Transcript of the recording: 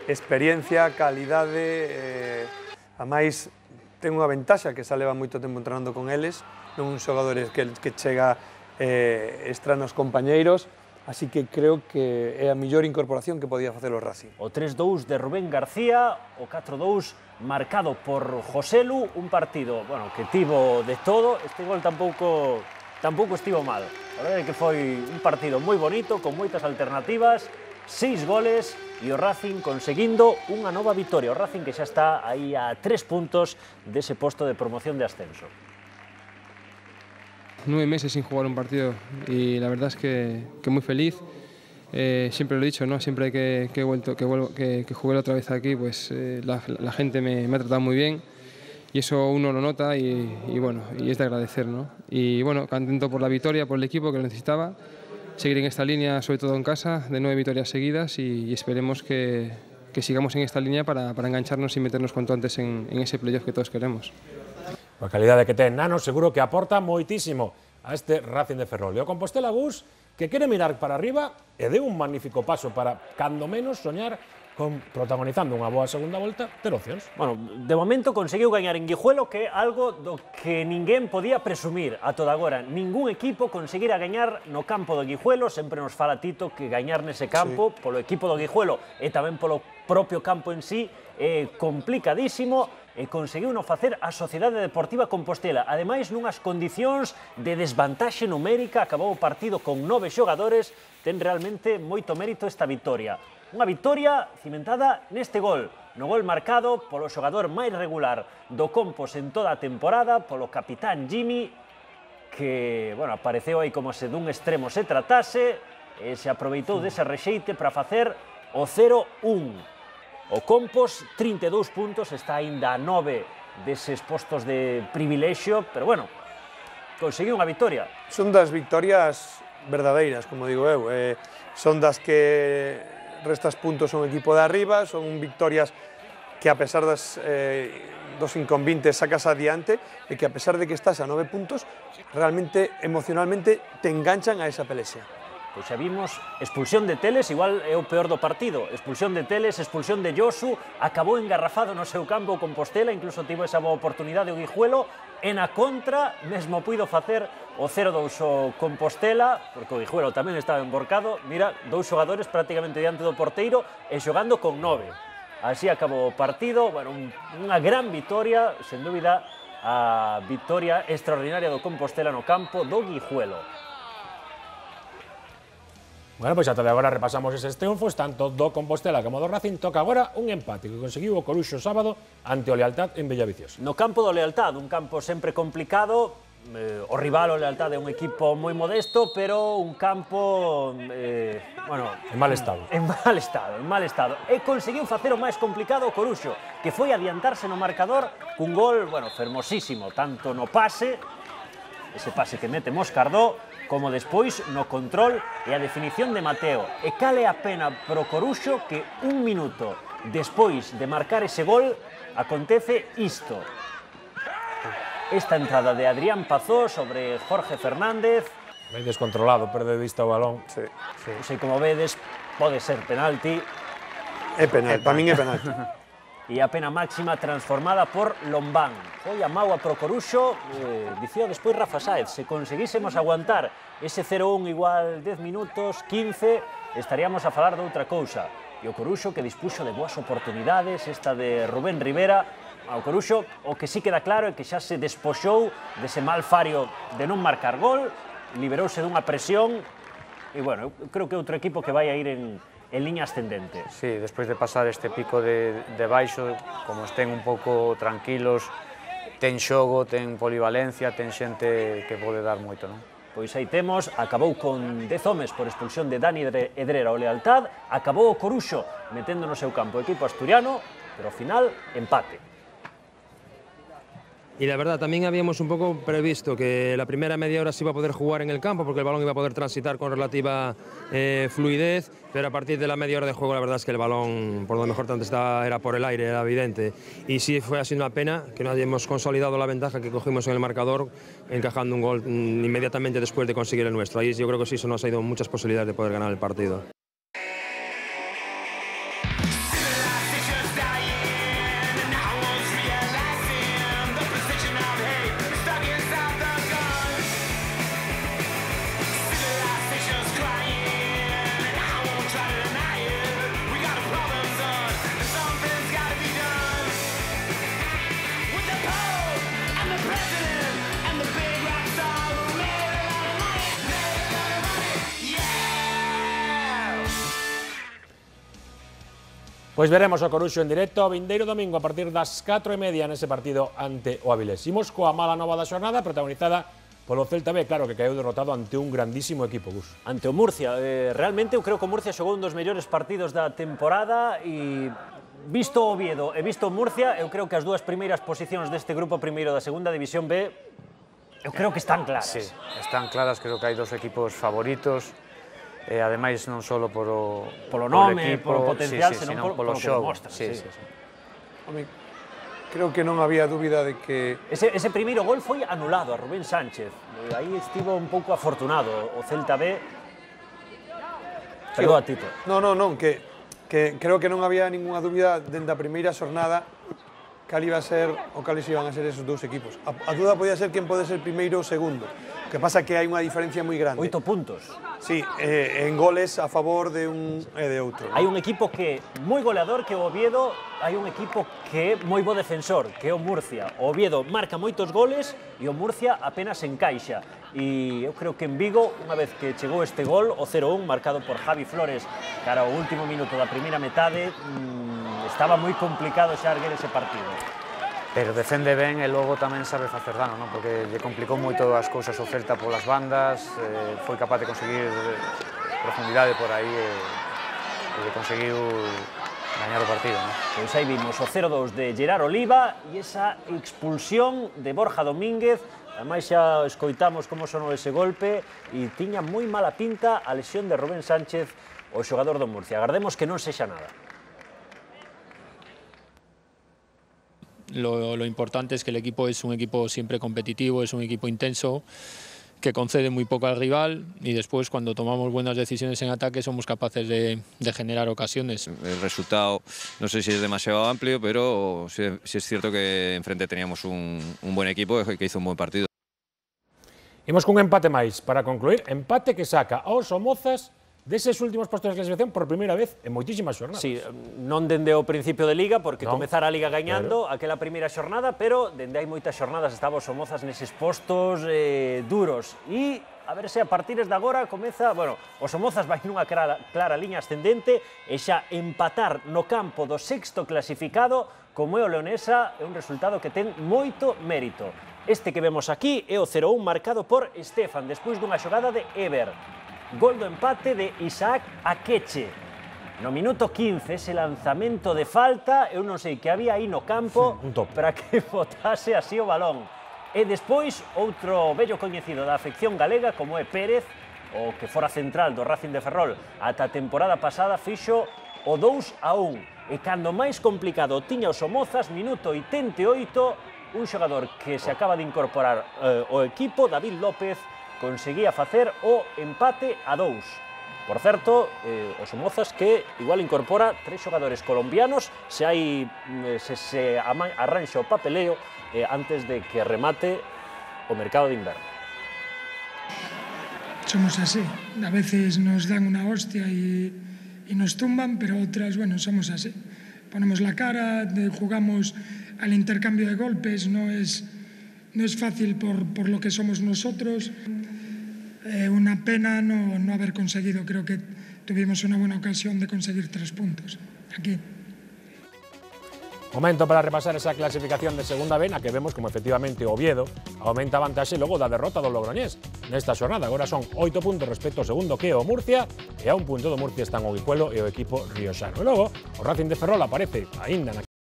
experiencia, calidade, a máis ten unha ventaxa que xa leva moito tempo entrenando con eles, non uns xogadores que chega estranos compañeiros, así que creo que é a mellor incorporación que podía facer o Racing. O 3-2 de Rubén García, o 4-2 marcado por Joselu, un partido, bueno, que tivo de todo, este gol tampouco estivo mal. A verdade é que foi un partido moi bonito, con moitas alternativas, 6 goles e o Racing conseguindo unha nova vitoria. O Racing que xa está aí a 3 puntos dese posto de promoción de ascenso. 9 meses sin jugar un partido y la verdad es que muy feliz. Siempre lo he dicho, ¿no? Siempre que jugué otra vez aquí, pues la gente me ha tratado muy bien y eso uno lo nota y bueno, y es de agradecer, ¿no? Y bueno, contento por la victoria, por el equipo que lo necesitaba. Seguir en esta línea, sobre todo en casa, de 9 victorias seguidas y esperemos que sigamos en esta línea para engancharnos y meternos cuanto antes en ese playoff que todos queremos. A calidade que ten Nano seguro que aporta moitísimo a este Racing de Ferrol. E o Compostela Bus que quere mirar para arriba e deu un magnífico paso para, cando menos, soñar con, protagonizando unha boa segunda volta, ter opcións. Bueno, de momento conseguiu gañar en Guijuelo, que é algo do que ninguén podía presumir a toda agora. Ningún equipo conseguira gañar no campo do Guijuelo, sempre nos fala Tito que gañar nese campo, polo equipo do Guijuelo e tamén polo propio campo en sí, é complicadísimo, e conseguiu non facer a Sociedade Deportiva Compostela. Ademais, nunhas condicións de desvantaxe numérica, acabou o partido con 9 xogadores, ten realmente moito mérito esta victoria. Unha victoria cimentada neste gol, no gol marcado polo xogador máis regular do Compos en toda a temporada, polo capitán Jimmy, que, bueno, apareceu aí como se dun extremo se tratase, e se aproveitou dese rexeite para facer o 0-1. O Compos, 32 puntos, está aínda a 9 deses postos de privilexio, pero, bueno, conseguiu unha victoria. Son das victorias verdadeiras, como digo eu, son das que restas puntos a un equipo de arriba, son victorias que a pesar dos inconvintes sacas adiante e que a pesar de que estás a 9 puntos, realmente, emocionalmente, te enganchan a esa pelexia. Pois xa vimos, expulsión de Teles, igual é o peor do partido. Expulsión de Teles, expulsión de Josu, acabou engarrafado no seu campo o Compostela, incluso tivo esa boa oportunidade o Guijuelo, e na contra mesmo puido facer o 0-2 o Compostela, porque o Guijuelo tamén estaba emborcado. Mira, 2 xogadores prácticamente diante do porteiro e xogando con 9. Así acabou o partido, bueno, unha gran victoria, sen dúbida, a victoria extraordinaria do Compostela no campo do Guijuelo. Bueno, pois ata de agora repasamos eses triunfos, tanto do Compostela como do Racing. Toca agora un empate que conseguiu o Coruxo sábado ante o Lealtad en Bellaviciosa. No campo do Lealtad, un campo sempre complicado, o rival o Lealtad é un equipo moi modesto, pero un campo, bueno... En mal estado. En mal estado. E conseguiu facer o máis complicado o Coruxo, que foi adiantarse no marcador cun gol, bueno, fermosísimo, tanto no pase, ese pase que mete Moscardó, como despois no control e a definición de Mateo. E cale a pena pro Coruxo que un minuto despois de marcar ese gol acontece isto. Esta entrada de Adrián Pazó sobre Jorge Fernández. Ben descontrolado, perde de vista o balón. Sí. Sei como vedes, pode ser penalti. É penal, para min é penalti. E a pena máxima transformada por Lombán. Foi a maua pro Coruxo, dicía despois Rafa Sáez, se conseguísemos aguantar ese 0-1 igual 10 minutos, 15, estaríamos a falar de outra cousa. E o Coruxo que dispuxo de boas oportunidades, esta de Rubén Rivera. O Coruxo, o que sí queda claro é que xa se despoxou dese mal fario de non marcar gol, liberouse dunha presión, e, bueno, eu creo que é outro equipo que vai a ir en liña ascendente. Sí, despois de pasar este pico de baixo, como estén un pouco tranquilos, ten xogo, ten polivalencia, ten xente que pode dar moito, non? Pois aí temos, acabou con 10 homes por expulsión de Dani Edrera o Lealtad, acabou o Coruxo metendo no seu campo o equipo asturiano, pero ao final, empate. Y la verdad, también habíamos un poco previsto que la primera media hora se iba a poder jugar en el campo porque el balón iba a poder transitar con relativa fluidez, pero a partir de la media hora de juego la verdad es que el balón, por lo mejor tanto era por el aire, era evidente. Y sí fue así una pena que no hayamos consolidado la ventaja que cogimos en el marcador, encajando un gol inmediatamente después de conseguir el nuestro. Ahí yo creo que sí, eso nos ha ido muchas posibilidades de poder ganar el partido. Pois veremos o Coruxo en directo vindeiro domingo a partir das 4:30 nese partido ante o Avilés. Imos coa mala nova da xornada protagonizada polo Celta B, claro que caeu derrotado ante un grandísimo equipo, Gus. Ante o Murcia. Realmente eu creo que o Murcia xogou un dos mellores partidos da temporada e visto o Oviedo e visto o Murcia, eu creo que as dúas primeiras posicións deste grupo primeiro da segunda división B eu creo que están claras. Sí, están claras, creo que hai dos equipos favoritos. Ademais, non só polo nome, polo potencial, senón polo xogo. Home, creo que non había dúbida de que... Ese primeiro gol foi anulado a Rubén Sánchez. Aí estivo un pouco afortunado o Celta B. Perdoa, Tito. Non, que creo que non había ninguna dúbida dende a primeira xornada cal iba a ser ou cales iban a ser esos dous equipos. A dúda podía ser quen pode ser primeiro ou segundo. O que pasa é que hai unha diferencia moi grande. 8 puntos. Sí, en goles a favor de un e de outro. Hai un equipo que é moi goleador, que é o Oviedo, hai un equipo que é moi bo defensor, que é o Murcia. O Oviedo marca moitos goles e o Murcia apenas encaixa. E eu creo que en Vigo, unha vez que chegou este gol, o 0-1, marcado por Javi Flores, cara ao último minuto da primeira metade, estaba moi complicado xa erguer ese partido. Pero defende ben e logo tamén sabe facer dano, non? Porque lle complicou moito as cousas o Celta polas bandas, foi capaz de conseguir profundidade por aí e conseguiu gañar o partido, non? Pois aí vimos o 0-2 de Gerard Oliva e esa expulsión de Borja Domínguez. Ademais xa escoitamos como sonou ese golpe e tiña moi mala pinta a lesión de Rubén Sánchez, o xogador do Murcia. Agardemos que non sexa nada. Lo importante es que el equipo es un equipo siempre competitivo, es un equipo intenso, que concede muy poco al rival y después cuando tomamos buenas decisiones en ataque somos capaces de generar ocasiones. El resultado no sé si es demasiado amplio, pero sí es cierto que enfrente teníamos un buen equipo que hizo un buen partido. Imos cun empate máis para concluir, empate que saca aos Somozas deses últimos postos de clasificación por primeira vez en moitísimas xornadas. Sí, non dende o principio de Liga, porque comezara a Liga gañando aquela primeira xornada, pero dende hai moitas xornadas estaba o Somozas neses postos duros. E a ver se a partir de agora comeza... Bueno, o Somozas vai nunha clara liña ascendente e xa empatar no campo do sexto clasificado, como é o Leonesa, é un resultado que ten moito mérito. Este que vemos aquí é o 0-1 marcado por Estefan, despois dunha xogada de Eber. Gol do empate de Isaac Akeche. No minuto 15, ese lanzamento de falta, eu non sei que había aí no campo para que botase así o balón. E despois, outro vello coñecido da afección galega, como é Pérez, o que fora central do Racing de Ferrol ata a temporada pasada, fixo o 2-1. E cando máis complicado tiña o Somozas, minuto 88, un xogador que se acaba de incorporar ao equipo, David López, conseguía facer o empate a 2. Por certo, o Somozas que igual incorpora 3 xogadores colombianos se arranxa o papeleo antes de que remate o mercado de inverno. Somos así. A veces nos dan una hostia y nos tumban, pero otras, bueno, somos así. Ponemos la cara, jugamos al intercambio de golpes, no es fácil por lo que somos nosotros. Una pena no haber conseguido, creo que tuvimos una buena ocasión de conseguir 3 puntos aquí. Momento para repasar esa clasificación de segunda B, na que vemos como efectivamente Oviedo aumenta a vantaxe logo da derrota do Logroñés nesta xornada. Agora son 8 puntos respecto ao segundo que é o Murcia, e a un punto do Murcia están o Guijuelo e o equipo rioxano. E logo, o Racing de Ferrol aparece aínda na